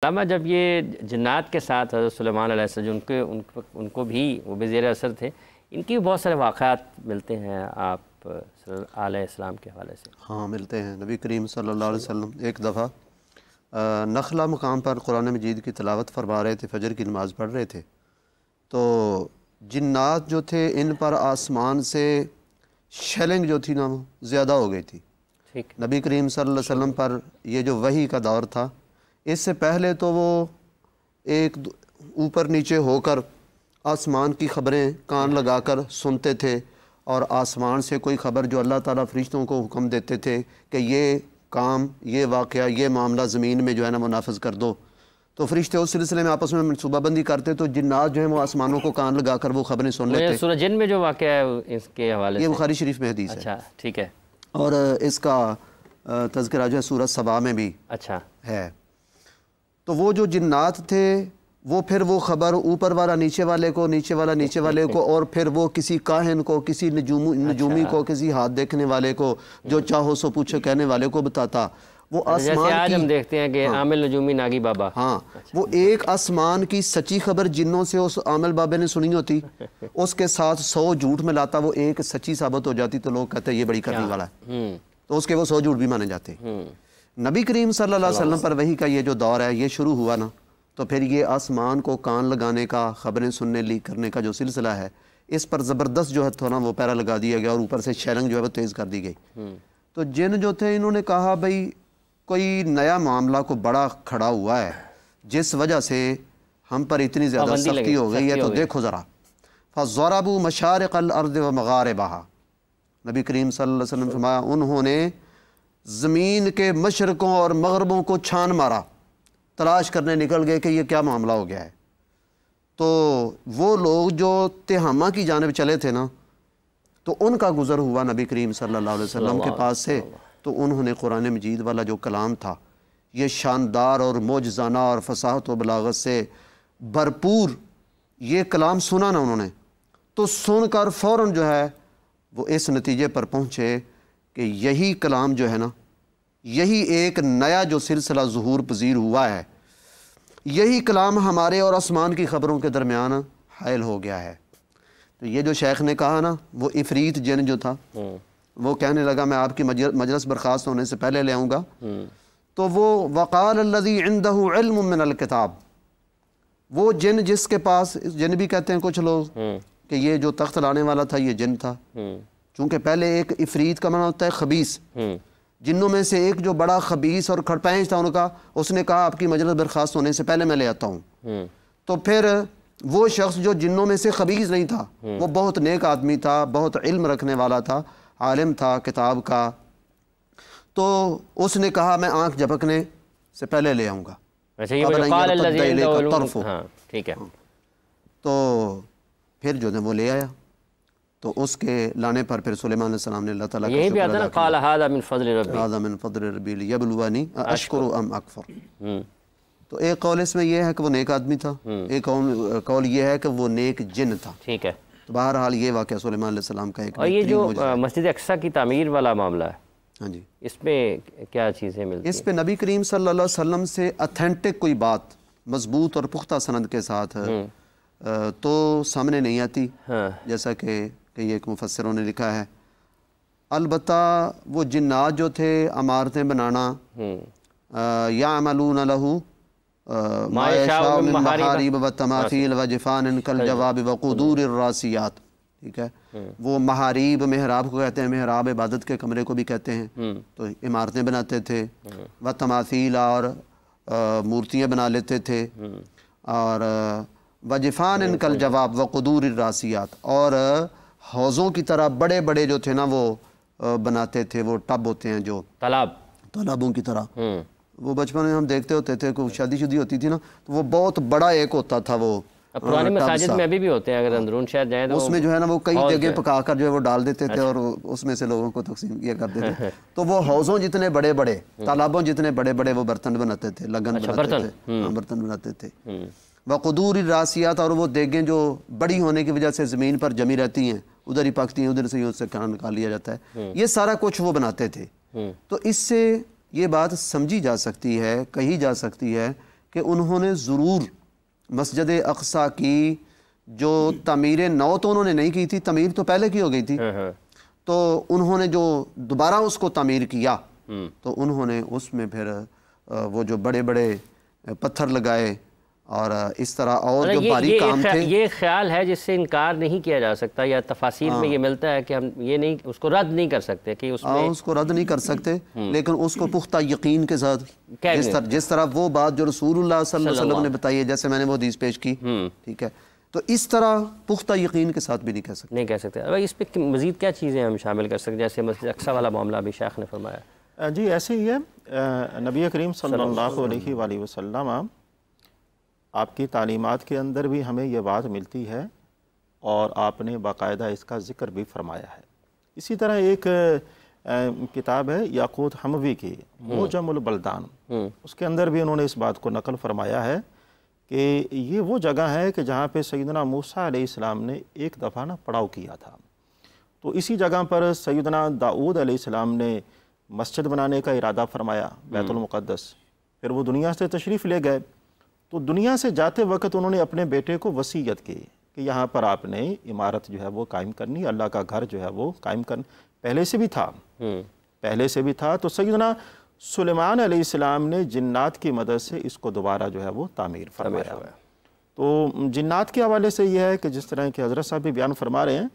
علامہ جب یہ جنات کے ساتھ حضرت سلیمان علیہ السلام ان کو بھی وہ بھی زیر اثر تھے، ان کی بہت سارے واقعات ملتے ہیں آپ علیہ السلام کے حوالے سے؟ ہاں ملتے ہیں۔ نبی کریم صلی اللہ علیہ وسلم ایک دفعہ نخلا مقام پر قرآن مجید کی تلاوت فرما رہے تھے، فجر کی نماز پڑھ رہے تھے، تو جنات جو تھے ان پر آسمان سے شیلنگ جو تھی نا وہ زیادہ ہو گئی تھی۔ نبی کریم صلی اللہ علیہ وسلم پر یہ جو وحی کا دور تھا، اس سے پہلے تو وہ ایک اوپر نیچے ہو کر آسمان کی خبریں کان لگا کر سنتے تھے، اور آسمان سے کوئی خبر جو اللہ تعالیٰ فرشتوں کو حکم دیتے تھے کہ یہ کام، یہ واقعہ، یہ معاملہ زمین میں جو ہے نا وہ نافذ کر دو، تو فرشتے اس سلسلے میں آپس میں منصوبہ بندی کرتے، تو جنات جو ہیں وہ آسمانوں کو کان لگا کر وہ خبریں سن لیتے۔ سورہ جن میں جو واقعہ ہے اس کے حوالے سے یہ بخاری شریف میں حدیث ہے۔ اچھا ٹھیک ہے۔ اور اس کا تذکرہ جو ہے سورہ سبا میں بھی اچھا ہے۔ تو وہ جو جنات تھے وہ پھر وہ خبر اوپر والا نیچے والے کو، نیچے والا نیچے والے کو، اور پھر وہ کسی کاہن کو، کسی نجومی کو، کسی ہاتھ دیکھنے والے کو، جو چاہو سو پوچھو کہنے والے کو بتاتا۔ وہ جیسے آج ہم دیکھتے ہیں کہ عامل نجومی ناگی بابا، ہاں وہ ایک آسمان کی سچی خبر جنوں سے اس عامل بابے نے سنی ہوتی، اس کے ساتھ 100 جھوٹ ملاتا، وہ ایک سچی ثابت ہو جاتی، تو لوگ کہتے ہیں یہ بڑی کرنے والا ہے، تو اس کے وہ 100 جھوٹ بھی مانے جاتے۔ نبی کریم صلی اللہ علیہ وسلم پر وحی کا یہ جو دور ہے یہ شروع ہوا نا، تو پھر یہ آسمان کو کان لگانے کا، خبریں سننے لیک کرنے کا جو سلسلہ ہے، اس پر زبردست جو ہے تھوڑا وہ پیرا لگا دیا گیا، اور اوپر سے شیلنگ جو ہے وہ تیز کر دی گئی۔ تو جن جو تھے انہوں نے کہا بھئی کوئی نیا معاملہ کو بڑا کھڑا ہوا ہے جس وجہ سے ہم پر اتنی زیادہ سختی ہو گئی ہے، تو دیکھو ذرا۔ فَضَرَبُوا مَشَارِقَ الْأَرْضِ وَمَغَارِبَهَا، نبی کریم صلی اللہ علیہ وسلم فرمایا انہوں نے زمین کے مشرقوں اور مغربوں کو چھان مارا، تلاش کرنے نکل گئے کہ یہ کیا معاملہ ہو گیا ہے۔ تو وہ لوگ جو تہامہ کی جانب چلے تھے نا، تو ان کا گزر ہوا نبی کریم صلی اللہ علیہ وسلم کے پاس سے، تو انہوں نے قرآن مجید والا جو کلام تھا، یہ شاندار اور معجزانہ اور فصاحت و بلاغت سے بھرپور یہ کلام سنا نا انہوں نے، تو سن کر فوراً جو ہے وہ اس نتیجے پر پہنچے کہ یہی کلام جو ہے نا، یہی ایک نیا جو سلسلہ ظہور پذیر ہوا ہے، یہی کلام ہمارے اور آسمان کی خبروں کے درمیان حائل ہو گیا ہے۔ تو یہ جو شیخ نے کہا نا، وہ عفریت جن جو تھا، وہ کہنے لگا میں آپ کی مجلس برخاست ہونے سے پہلے لے آؤں گا، تو وہ وقال الذی عنده علم من الکتاب، وہ جن جس کے پاس، جن بھی کہتے ہیں کچھ لوگ کہ یہ جو تخت لانے والا تھا یہ جن تھا، چونکہ پہلے ایک عفریت کا معنی ہوتا ہے خبیث، جنوں میں سے ایک جو بڑا خبیث اور کھڑپینچ تھا ان کا، اس نے کہا آپ کی مجلس برخاست ہونے سے پہلے میں لے آتا ہوں۔ تو پھر وہ شخص جو جنوں میں سے خبیث نہیں تھا، وہ بہت نیک آدمی تھا، بہت علم رکھنے والا تھا، عالم تھا کتاب کا، تو اس نے کہا میں آنکھ جھپکنے سے پہلے لے آؤں گا۔ تو پھر جو ہے وہ لے آیا، تو اس کے لانے پر پھر سلیمان علیہ السلام نے اللہ تعالیٰ یہی بھی آتا نا قال ھذا من فضل ربی، ھذا من فضل ربی لیبلونی اشکر ام اکفر۔ تو ایک قول اس میں یہ ہے کہ وہ نیک آدمی تھا، ایک قول یہ ہے کہ وہ نیک جن تھا۔ ٹھیک ہے۔ تو بہرحال یہ واقعہ سلیمان علیہ السلام کا ایک، اور یہ جو مسجد اقصیٰ کی تعمیر والا معاملہ ہے، ہاں جی، اس میں کیا چیزیں ملتی ہیں؟ اس پہ نبی کریم صلی اللہ علیہ وسلم سے اتھینٹک کوئی بات مضبوط اور پختہ سند کے ساتھ تو سامنے نہیں آتی، جیسا کہ ایک مفسروں نے لکھا ہے۔ البتہ وہ جنات جو تھے عمارتیں بنانا، یعملون لہ ما یشاء من محارب و تماثیل و جفان کالجواب و قدور الراسیات، ٹھیک ہے، وہ محاریب، محراب کو کہتے ہیں، محراب عبادت کے کمرے کو بھی کہتے ہیں، تو عمارتیں بناتے تھے، و تماثیل اور مورتیاں بنا لیتے تھے، اور و جفان کالجواب و قدور الراسیات، اور حوضوں کی طرح بڑے بڑے جو تھے نا وہ بناتے تھے، وہ ٹب ہوتے ہیں جو تالابوں کی طرح، وہ بچپن میں ہم دیکھتے ہوتے تھے، کوئی شادی شدی ہوتی تھی نا تو وہ بہت بڑا ایک ہوتا تھا، وہ پرانی مساجد میں ابھی بھی ہوتے ہیں، اگر اندرون شہر جائیں تو اس میں جو ہے نا وہ کئی جگہ پکا کر جو ہے وہ ڈال دیتے تھے، اور اس میں سے لوگوں کو تقسیم کیا کرتے تھے، تو وہ حوضوں جتنے بڑے بڑے، تالابوں جتنے بڑے بڑے وہ برتن بناتے تھے، لگن بناتے تھے، برتن بناتے تھے، وقدور الراسیات، اور وہ دیگیں جو بڑی ہونے کی وجہ سے زمین پر جمی رہتی ہیں، ادھر ہی پکتی ہیں، ادھر سے اس سے کھانا نکال لیا جاتا ہے، یہ سارا کچھ وہ بناتے تھے۔ تو اس سے یہ بات سمجھی جا سکتی ہے، کہی جا سکتی ہے کہ انہوں نے ضرور مسجد اقصیٰ کی جو تعمیر نو تو انہوں نے نہیں کی تھی، تعمیر تو پہلے کی ہو گئی تھی، تو انہوں نے جو دوبارہ اس کو تعمیر کیا تو انہوں نے اس میں پھر وہ جو بڑے بڑے پتھر لگائے اور اس طرح اور جو باریک کام تھے. یہ خیال ہے جس سے انکار نہیں کیا جا سکتا، یا تفاصیل میں یہ ملتا ہے کہ ہم یہ نہیں اس کو رد نہیں کر سکتے کہ اس کو رد نہیں کر سکتے، لیکن اس کو پختہ یقین کے ساتھ جس طرح وہ بات جو رسول اللہ صلی اللہ علیہ وسلم نے بتائی ہے، جیسے میں نے وہ حدیث پیش کی، ٹھیک ہے، تو اس طرح پختہ یقین کے ساتھ بھی نہیں کہہ سکتے. اس پہ مزید کیا چیزیں ہم شامل کر سکتے، جیسے مسجد اقصیٰ والا معاملہ بھی شیخ نے فرمایا؟ جی ایسے ہی ہے، نبی کریم صلی اللہ علیہ وآلہ وسلم آپ کی تعلیمات کے اندر بھی ہمیں یہ بات ملتی ہے اور آپ نے باقاعدہ اس کا ذکر بھی فرمایا ہے. اسی طرح ایک کتاب ہے یاقوت حموی کی موجم البلدان، اس کے اندر بھی انہوں نے اس بات کو نقل فرمایا ہے کہ یہ وہ جگہ ہے کہ جہاں پہ سیدنا موسیٰ علیہ السلام نے ایک دفعہ پڑاؤ کیا تھا. تو اسی جگہ پر سیدنا داؤد علیہ السلام نے مسجد بنانے کا ارادہ فرمایا، بیت المقدس. پھر وہ دنیا سے تشریف لے گئے، تو دنیا سے جاتے وقت انہوں نے اپنے بیٹے کو وصیت کی کہ یہاں پر آپ نے عمارت جو ہے وہ قائم کرنی، اللہ کا گھر جو ہے وہ قائم کرنا. پہلے سے بھی تھا تو سیدنا سلیمان علیہ السلام نے جنات کی مدد سے اس کو دوبارہ جو ہے وہ تعمیر فرمایا. تو جنات کے حوالے سے یہ ہے کہ جس طرح کہ حضرت صاحب بھی بیان فرما رہے ہیں،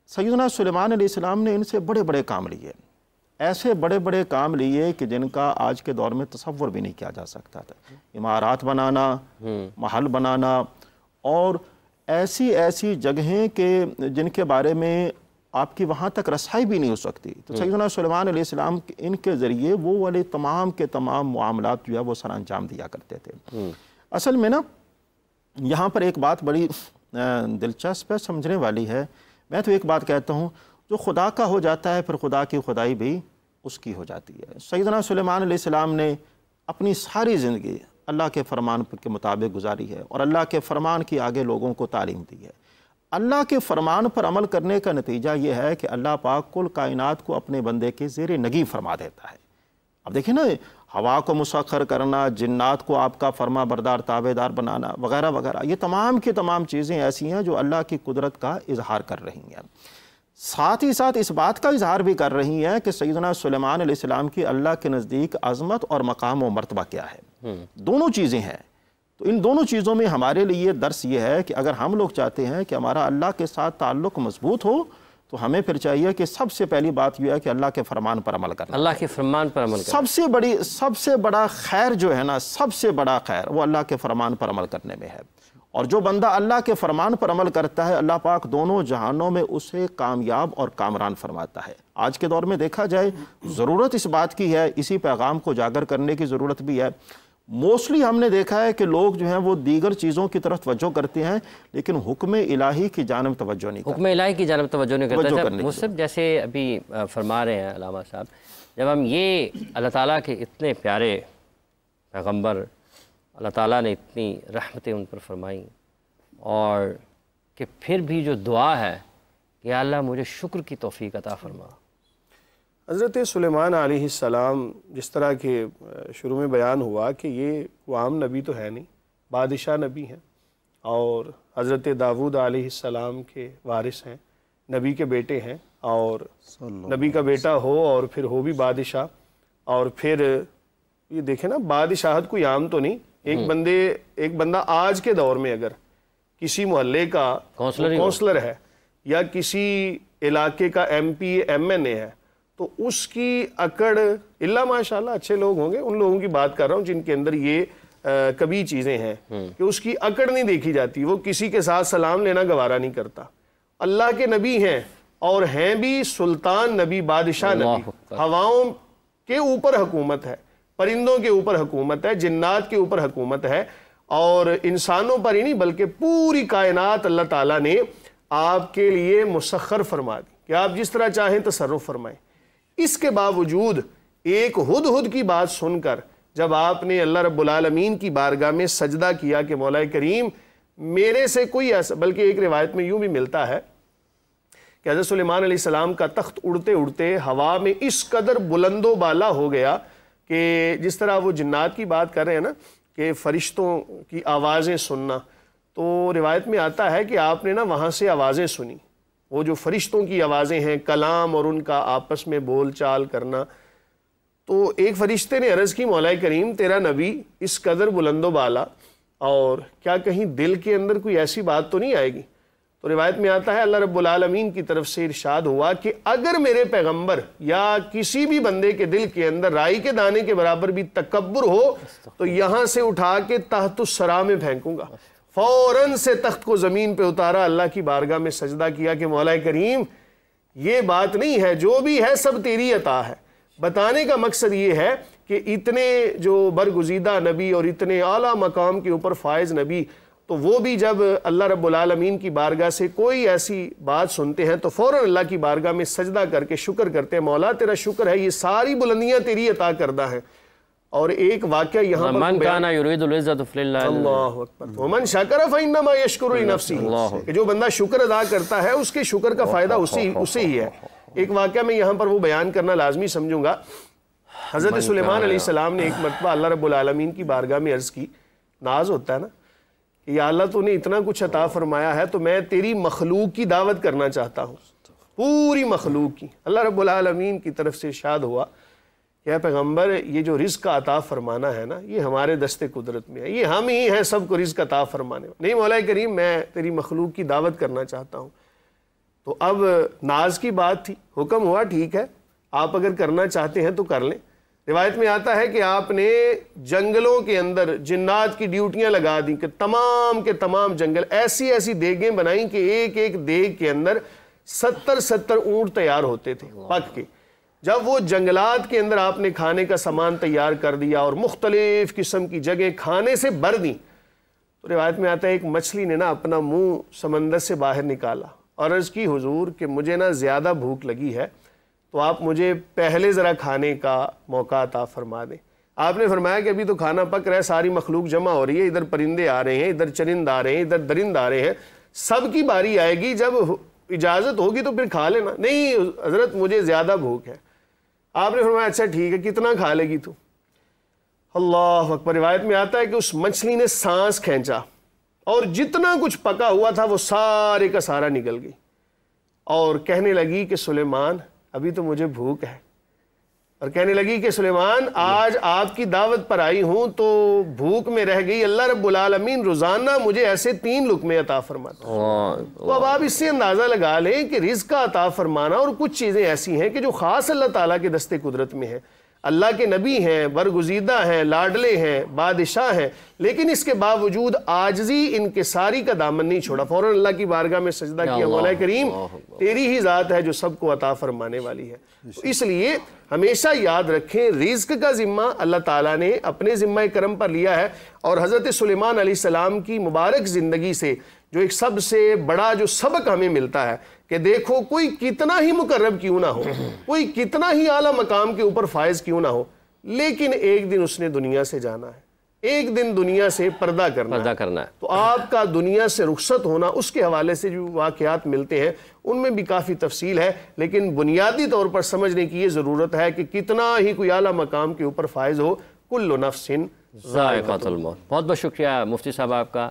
سیدنا سلیمان علیہ السلام نے ان سے بڑے بڑے کام لیے، ایسے بڑے بڑے کام لیے کہ جن کا آج کے دور میں تصور بھی نہیں کیا جا سکتا تھا. عمارات بنانا، محل بنانا، اور ایسی جگہیں کہ جن کے بارے میں آپ کی وہاں تک رسائی بھی نہیں ہو سکتی. تو سیدنا سلیمان علیہ السلام ان کے ذریعے وہ والے تمام کے تمام معاملات جو ہے وہ سر انجام دیا کرتے تھے. اصل میں یہاں پر ایک بات بڑی دلچسپ ہے، سمجھنے والی ہے. میں تو ایک بات کہتا ہوں، جو خدا کا ہو جاتا ہے پھر خدا کی خدائی بھی اس کی ہو جاتی ہے. سیدنا سلیمان علیہ السلام نے اپنی ساری زندگی اللہ کے فرمان کے مطابق گزاری ہے اور اللہ کے فرمان کی آگے لوگوں کو تعلیم دی ہے. اللہ کے فرمان پر عمل کرنے کا نتیجہ یہ ہے کہ اللہ پاک کل کائنات کو اپنے بندے کے زیر نگی فرما دیتا ہے. اب دیکھیں نا، ہوا کو مسخر کرنا، جنات کو آپ کا فرما بردار تابع دار بنانا وغیرہ وغیرہ، یہ تمام کی تمام چیزیں ایسی ہیں جو اللہ کی قدرت کا اظہار کر رہی ہیں. ساتھ ہی ساتھ اس بات کا اظہار بھی کر رہی ہیں کہ سیدنا سلیمان علیہ السلام کی اللہ کے نزدیک عظمت اور مقام و مرتبہ کیا ہے. دونوں چیزیں ہیں. تو ان دونوں چیزوں میں ہمارے لیے درس یہ ہے کہ اگر ہم لوگ چاہتے ہیں کہ ہمارا اللہ کے ساتھ تعلق مضبوط ہو تو ہمیں پھر چاہیے کہ سب سے پہلی بات یہ ہے کہ اللہ کے فرمان پر عمل کرنا. اللہ کے فرمان پر عمل کرنا سب سے بڑا خیر جو ہے نا، سب سے بڑا خیر وہ اللہ کے فرمان پر عمل کرنے میں ہے. اور جو بندہ اللہ کے فرمان پر عمل کرتا ہے، اللہ پاک دونوں جہانوں میں اسے کامیاب اور کامران فرماتا ہے. آج کے دور میں دیکھا جائے ضرورت اس بات کی ہے، اسی پیغام کو اجاگر کرنے کی ضرورت بھی ہے. موسٹلی ہم نے دیکھا ہے کہ لوگ جو ہیں وہ دیگر چیزوں کی طرف توجہ کرتے ہیں لیکن حکم الہی کی جانب توجہ نہیں کرتے. حکم الہی کی جانب توجہ نہیں کرتے. مصعب جیسے ابھی فرما رہے ہیں علامہ صاحب، جب ہم یہ اللہ تعالیٰ کے اتنے پیارے پیغمبر، اللہ تعالیٰ نے اتنی رحمتیں ان پر فرمائیں، اور کہ پھر بھی جو دعا ہے کہ اللہ مجھے شکر کی توفیق عطا فرما. حضرت سلیمان علیہ السلام، جس طرح کہ شروع میں بیان ہوا کہ یہ وہ عام نبی تو ہے نہیں، بادشاہ نبی ہیں، اور حضرت داؤد علیہ السلام کے وارث ہیں، نبی کے بیٹے ہیں، اور نبی کا بیٹا ہو اور پھر ہو بھی بادشاہ. اور پھر یہ دیکھیں نا، بادشاہت کوئی عام تو نہیں. ایک بندہ آج کے دور میں اگر کسی محلے کا کونسلر ہے یا کسی علاقے کا ایم پی ایم این اے ہے تو اس کی اکڑ، اللہ ماشاءاللہ اچھے لوگ ہوں گے، ان لوگوں کی بات کر رہا ہوں جن کے اندر یہ کبھی چیزیں ہیں کہ اس کی اکڑ نہیں دیکھی جاتی. وہ کسی کے ساتھ سلام لینا گوارا نہیں کرتا. اللہ کے نبی ہیں اور ہیں بھی سلطان نبی، بادشاہ نبی. ہواؤں کے اوپر حکومت ہے، پرندوں کے اوپر حکومت ہے، جنات کے اوپر حکومت ہے، اور انسانوں پر ہی نہیں بلکہ پوری کائنات اللہ تعالیٰ نے آپ کے لیے مسخر فرما دی کہ آپ جس طرح چاہیں تصرف فرمائیں. اس کے باوجود ایک ہدہد کی بات سن کر جب آپ نے اللہ رب العالمین کی بارگاہ میں سجدہ کیا کہ مولا کریم میرے سے کوئی ایسا، بلکہ ایک روایت میں یوں بھی ملتا ہے کہ حضرت سلیمان علیہ السلام کا تخت اڑتے اڑتے ہوا میں اس قدر بلند و بالا ہو گیا کہ جس طرح وہ جنات کی بات کر رہے ہیں نا، کہ فرشتوں کی آوازیں سننا، تو روایت میں آتا ہے کہ آپ نے نا وہاں سے آوازیں سنی، وہ جو فرشتوں کی آوازیں ہیں، کلام اور ان کا آپس میں بول چال کرنا. تو ایک فرشتے نے عرض کی مولا کریم تیرا نبی اس قدر بلند و بالا، اور کیا کہیں دل کے اندر کوئی ایسی بات تو نہیں آئے گی؟ تو روایت میں آتا ہے اللہ رب العالمین کی طرف سے ارشاد ہوا کہ اگر میرے پیغمبر یا کسی بھی بندے کے دل کے اندر رائی کے دانے کے برابر بھی تکبر ہو تو یہاں سے اٹھا کے تحت الثری میں پھینکوں گا. فوراً سے تخت کو زمین پہ اتارا، اللہ کی بارگاہ میں سجدہ کیا کہ مولا کریم یہ بات نہیں ہے، جو بھی ہے سب تیری عطا ہے. بتانے کا مقصد یہ ہے کہ اتنے جو برگزیدہ نبی اور اتنے اعلیٰ مقام کے اوپر فائز نبی، تو وہ بھی جب اللہ رب العالمین کی بارگاہ سے کوئی ایسی بات سنتے ہیں تو فوراً اللہ کی بارگاہ میں سجدہ کر کے شکر کرتے ہیں، مولا تیرا شکر ہے، یہ ساری بلندیاں تیری عطا کردہ ہیں. اور ایک واقعہ یہاں پر من کان یرید العزت فللہ، اللہ اکبر، ومن شکر فانما یشکر لنفسہ، کہ جو بندہ شکر ادا کرتا ہے اس کے شکر کا فائدہ اسے ہی ہے. ایک واقعہ میں یہاں پر وہ بیان کرنا لازمی سمجھوں گا. حضرت سلیمان علیہ السلام نے ایک مرتبہ اللہ رب العالمین کی بارگاہ میں عرض کی، ناز ہوتا ہے نا کہ یا اللہ تو نے اتنا کچھ عطا فرمایا ہے تو میں تیری مخلوق کی دعوت کرنا چاہتا ہوں، پوری مخلوق کی. اللہ رب العالمین کی طرف سے ارشاد ہوا کہ اے پیغمبر یہ جو رزق کا عطا فرمانا ہے نا یہ ہمارے دست قدرت میں ہے، یہ ہم ہی ہیں سب کو رزق عطا فرمانے. نہیں مولا کریم میں تیری مخلوق کی دعوت کرنا چاہتا ہوں. تو اب ناز کی بات تھی، حکم ہوا ٹھیک ہے آپ اگر کرنا چاہتے ہیں تو کر لیں. روایت میں آتا ہے کہ آپ نے جنگلوں کے اندر جنات کی ڈیوٹیاں لگا دیں کہ تمام کے تمام جنگل ایسی دیگیں بنائیں کہ ایک ایک دیگ کے اندر 70 اونٹ تیار ہوتے تھے پک کے. جب وہ جنگلات کے اندر آپ نے کھانے کا سامان تیار کر دیا اور مختلف قسم کی جگہ کھانے سے بھر دیں، تو روایت میں آتا ہے ایک مچھلی نے نا اپنا منہ سمندر سے باہر نکالا اور عرض کی حضور کہ مجھے نا زیادہ بھوک لگی ہے تو آپ مجھے پہلے ذرا کھانے کا موقع عطا فرما دیں. آپ نے فرمایا کہ ابھی تو کھانا پک رہا ہے، ساری مخلوق جمع ہو رہی ہے، ادھر پرندے آ رہے ہیں، ادھر چرند آ رہے ہیں، ادھر درند آ رہے ہیں، سب کی باری آئے گی، جب اجازت ہوگی تو پھر کھا لینا. نہیں حضرت مجھے زیادہ بھوک ہے. آپ نے فرمایا اچھا ٹھیک ہے، کتنا کھا لے گی تو؟ اللہ اکبر. روایت میں آتا ہے کہ اس مچھلی نے سانس کھینچا اور جتنا کچھ پکا ہوا تھا وہ سارے کا سارا نکل گئی اور کہنے لگی کہ سلیمان ابھی تو مجھے بھوک ہے، اور کہنے لگی کہ سلیمان آج آپ کی دعوت پر آئی ہوں تو بھوک میں رہ گئی، اللہ رب العالمین روزانہ مجھے ایسے 3 لقمے عطا فرماتا ہے. تو اب آپ اس سے اندازہ لگا لیں کہ رزق کا عطا فرمانا اور کچھ چیزیں ایسی ہیں کہ جو خاص اللہ تعالیٰ کے دست قدرت میں ہیں. اللہ کے نبی ہیں، برگزیدہ ہیں، لاڈلے ہیں، بادشاہ ہیں، لیکن اس کے باوجود عاجزی انکساری کا دامن نہیں چھوڑا. فوراً اللہ کی بارگاہ میں سجدہ کیا، مولا کریم تیری ہی ذات ہے جو سب کو عطا فرمانے والی ہے. اس لیے ہمیشہ یاد رکھیں رزق کا ذمہ اللہ تعالیٰ نے اپنے ذمہ کرم پر لیا ہے. اور حضرت سلیمان علیہ السلام کی مبارک زندگی سے جو ایک سب سے بڑا جو سبق ہمیں ملتا ہے کہ دیکھو کوئی کتنا ہی مقرب کیوں نہ ہو، کوئی کتنا ہی اعلیٰ مقام کے اوپر فائز کیوں نہ ہو، لیکن ایک دن اس نے دنیا سے جانا ہے، ایک دن دنیا سے پردہ کرنا ہے. تو آپ کا دنیا سے رخصت ہونا، اس کے حوالے سے جو واقعات ملتے ہیں ان میں بھی کافی تفصیل ہے، لیکن بنیادی طور پر سمجھنے کی یہ ضرورت ہے کہ کتنا ہی کوئی اعلیٰ مقام کے اوپر فائز ہو، کل نفس ذائقۃ الموت. بہت بہت شکریہ مفتی صاحب آپ کا.